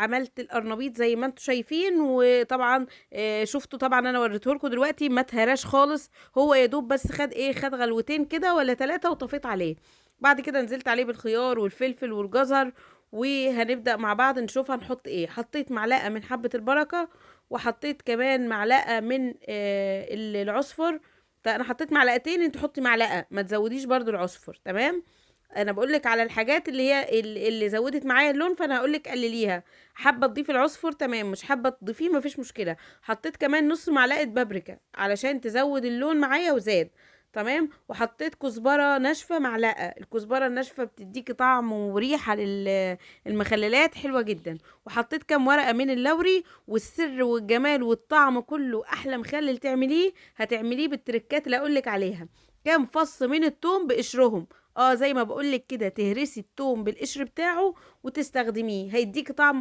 عملت القرنبيط زي ما انتوا شايفين، وطبعا شفتوا طبعا انا وريته لكم دلوقتي، ما اتهراش خالص. هو يا دوب بس خد ايه، خد غلوتين كده ولا ثلاثة وطفيت عليه. بعد كده نزلت عليه بالخيار والفلفل والجزر، وهنبدأ مع بعض نشوف هنحط ايه. حطيت معلقة من حبة البركة، وحطيت كمان معلقة من العصفر. فانا حطيت معلقتين، انت حطي معلقة، ما تزوديش برضو العصفر. تمام. انا بقولك على الحاجات اللي هي اللي زودت معايا اللون، فانا هقولك قلليها. حابه تضيفي العصفر تمام، مش حابه تضيفيه مفيش مشكله. حطيت كمان نص معلقه بابريكا علشان تزود اللون معايا وزاد. تمام. وحطيت كزبره ناشفه معلقه. الكزبره الناشفه بتديكي طعم وريحه للمخللات حلوه جدا. وحطيت كام ورقه من اللوري. والسر والجمال والطعم كله، احلى مخلل تعمليه هتعمليه بالتركات اللي اقولك عليها. كام فص من التوم بقشرهم. اه زي ما بقولك كده، تهرسي التوم بالقشر بتاعه وتستخدميه، هيديكي طعم